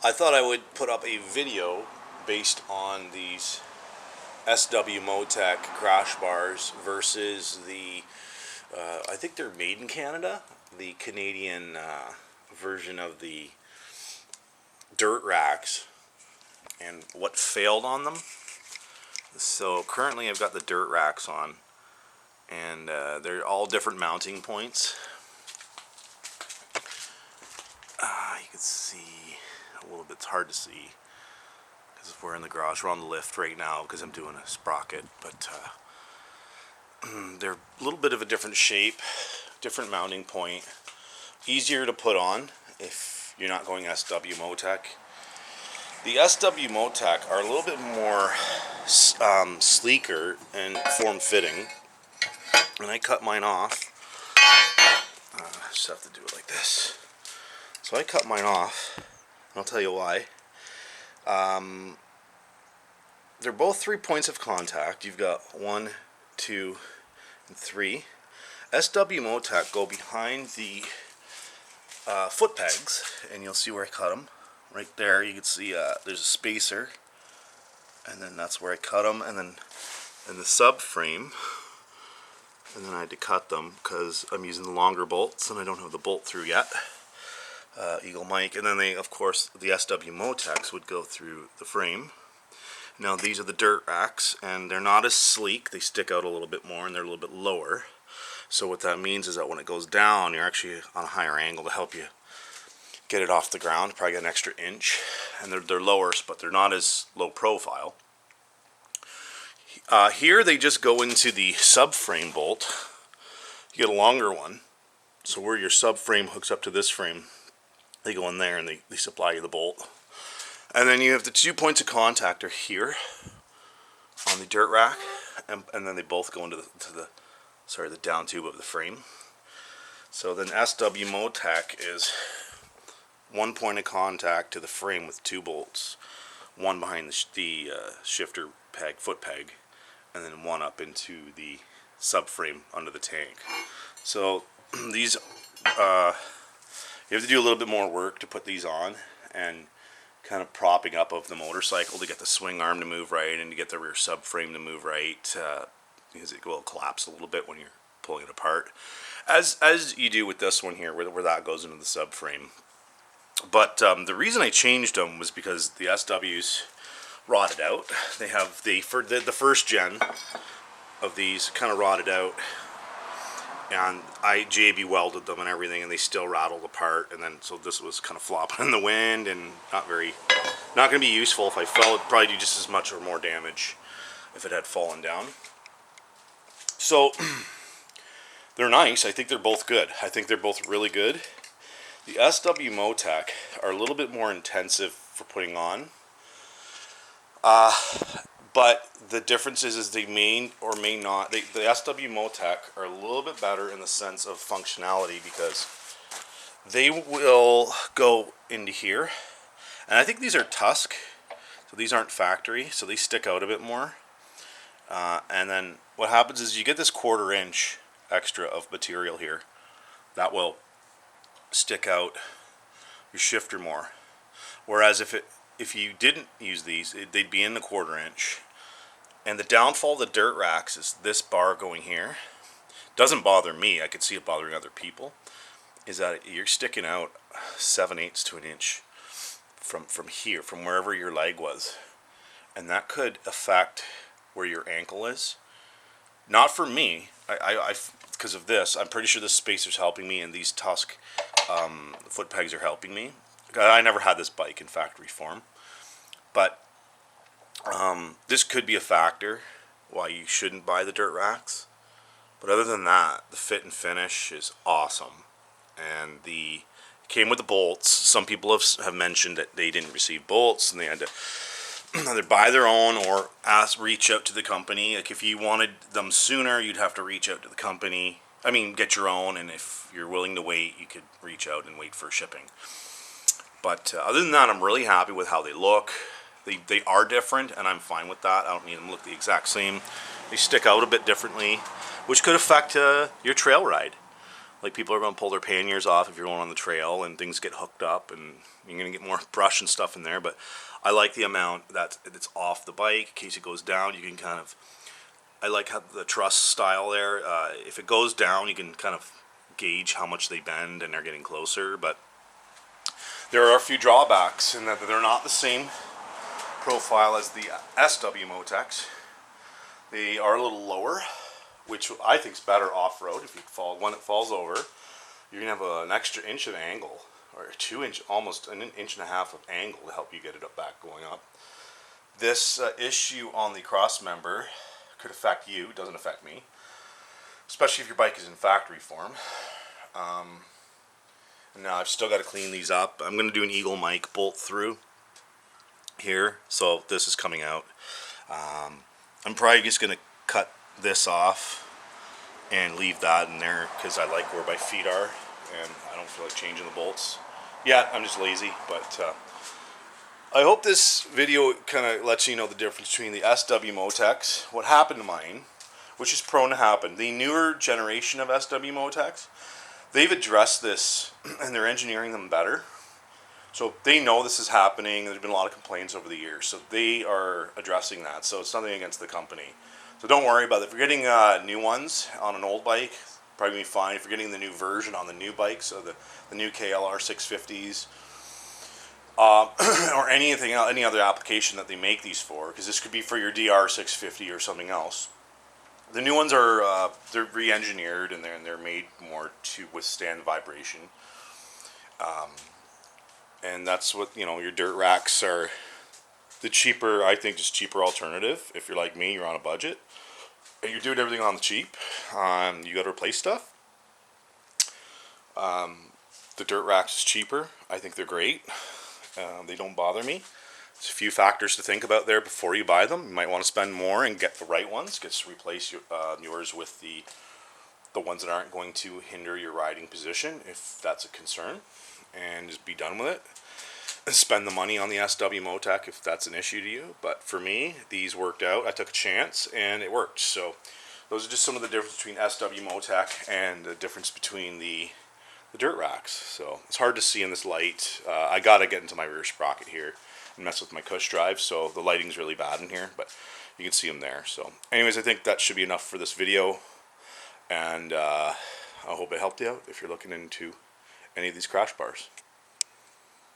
I thought I would put up a video based on these SW Motech crash bars versus the, I think they're made in Canada, the Canadian version of the Dirtracks, and what failed on them. So currently I've got the Dirtracks on, and they're all different mounting points. You can see a little bit, it's hard to see because we're in the garage. We're on the lift right now because I'm doing a sprocket, but they're a little bit of a different shape, different mounting point, easier to put on if you're not going SW Motech. The SW Motech are a little bit more sleeker and form-fitting, and I cut mine off. I just have to do it like this. So I cut mine off, and I'll tell you why. They're both 3 points of contact. You've got 1, 2, and 3. SW Motech go behind the foot pegs, and you'll see where I cut them. Right there, you can see there's a spacer, and then that's where I cut them, and then in the subframe, and then I had to cut them because I'm using the longer bolts, and I don't have the bolt through yet. Eagle Mike, and then they, of course, the SW Motechs would go through the frame. Now these are the Dirtracks, and they're not as sleek. They stick out a little bit more, and they're a little bit lower. So what that means is that when it goes down, you're actually on a higher angle to help you get it off the ground. Probably get an extra inch, and they're lower, but they're not as low profile. Here they just go into the subframe bolt. You get a longer one, so where your subframe hooks up to this frame, they go in there and they supply you the bolt. And then you have the 2 points of contact are here on the Dirtrack, and then they both go into the down tube of the frame. So then SW Motech is 1 point of contact to the frame with 2 bolts, one behind the shifter peg, foot peg, and then one up into the subframe under the tank. So these you have to do a little bit more work to put these on, and kind of propping up of the motorcycle to get the swing arm to move right and to get the rear subframe to move right, because it will collapse a little bit when you're pulling it apart, as you do with this one here, where that goes into the subframe. But the reason I changed them was because the SWs rotted out. They have the first gen of these kind of rotted out, and I JB welded them and everything, and they still rattled apart. And then so this was kind of flopping in the wind and not going to be useful. If I fell, it'd probably do just as much or more damage if it had fallen down. So they're nice. I think they're both good. I think they're both really good. The SW Motech are a little bit more intensive for putting on, but the difference is they may or may not. The SW Motech are a little bit better in the sense of functionality because they will go into here, and I think these are Tusk, so these aren't factory, so they stick out a bit more. And then what happens is you get this 1/4 inch extra of material here that will stick out your shifter more. Whereas if you didn't use these, they'd be in the 1/4 inch. And the downfall of the Dirtracks is this bar going here. Doesn't bother me. I could see it bothering other people. Is that you're sticking out 7/8 to an inch from here, from wherever your leg was, and that could affect where your ankle is. Not for me. I because of this, I'm pretty sure this spacer's helping me, and these Tusk foot pegs are helping me. I never had this bike in factory form, but this could be a factor why you shouldn't buy the Dirtracks. But other than that, the fit and finish is awesome, and it came with the bolts. Some people have mentioned that they didn't receive bolts and they had to either buy their own or reach out to the company. Like if you wanted them sooner, you'd have to reach out to the company. I mean, get your own, and if you're willing to wait, you could reach out and wait for shipping. But other than that, I'm really happy with how they look. They are different, and I'm fine with that. I don't need them to look the exact same. They stick out a bit differently, which could affect your trail ride. Like, people are going to pull their panniers off if you're going on the trail and things get hooked up, and you're going to get more brush and stuff in there. But I like the amount that it's off the bike. In case it goes down, you can kind of, I like how the truss style there. If it goes down, you can kind of gauge how much they bend and they're getting closer. But there are a few drawbacks in that they're not the same profile as the SW Motechs. They are a little lower, which I think is better off-road. If you fall, when it falls over, you're going to have an extra inch of angle, or 2 inch, almost an inch and a half of angle to help you get it up back going up. This issue on the cross member could affect you. It doesn't affect me, especially if your bike is in factory form. Now I've still got to clean these up. I'm going to do an Eagle mic bolt through here, so this is coming out. I'm probably just going to cut this off and leave that in there because I like where my feet are and I don't feel like changing the bolts. Yeah, I'm just lazy, but I hope this video kind of lets you know the difference between the SW Motechs, what happened to mine, which is prone to happen. The newer generation of SW Motechs, they've addressed this and they're engineering them better. So they know this is happening. There's been a lot of complaints over the years, so they are addressing that. So it's nothing against the company. So don't worry about it. If you're getting new ones on an old bike, probably going to be fine. If you're getting the new version on the new bikes, so the new KLR650s, or any other application that they make these for, because this could be for your DR650 or something else. The new ones are they're re-engineered and they're made more to withstand vibration. And that's what, your Dirtracks are the cheaper, I think, just cheaper alternative. If you're like me, you're on a budget, and you're doing everything on the cheap, you got to replace stuff. The Dirtracks is cheaper. I think they're great. They don't bother me. There's a few factors to think about there before you buy them. You might want to spend more and get the right ones. Just replace yours with the ones that aren't going to hinder your riding position, if that's a concern, and just be done with it. And spend the money on the SW Motech if that's an issue to you. But for me, these worked out. I took a chance and it worked. So those are just some of the difference between SW Motech and the difference between the Dirtracks. So it's hard to see in this light. I got to get into my rear sprocket here and mess with my cush drive, so the lighting's really bad in here, but you can see them there. So anyways, I think that should be enough for this video, and I hope it helped you out if you're looking into any of these crash bars.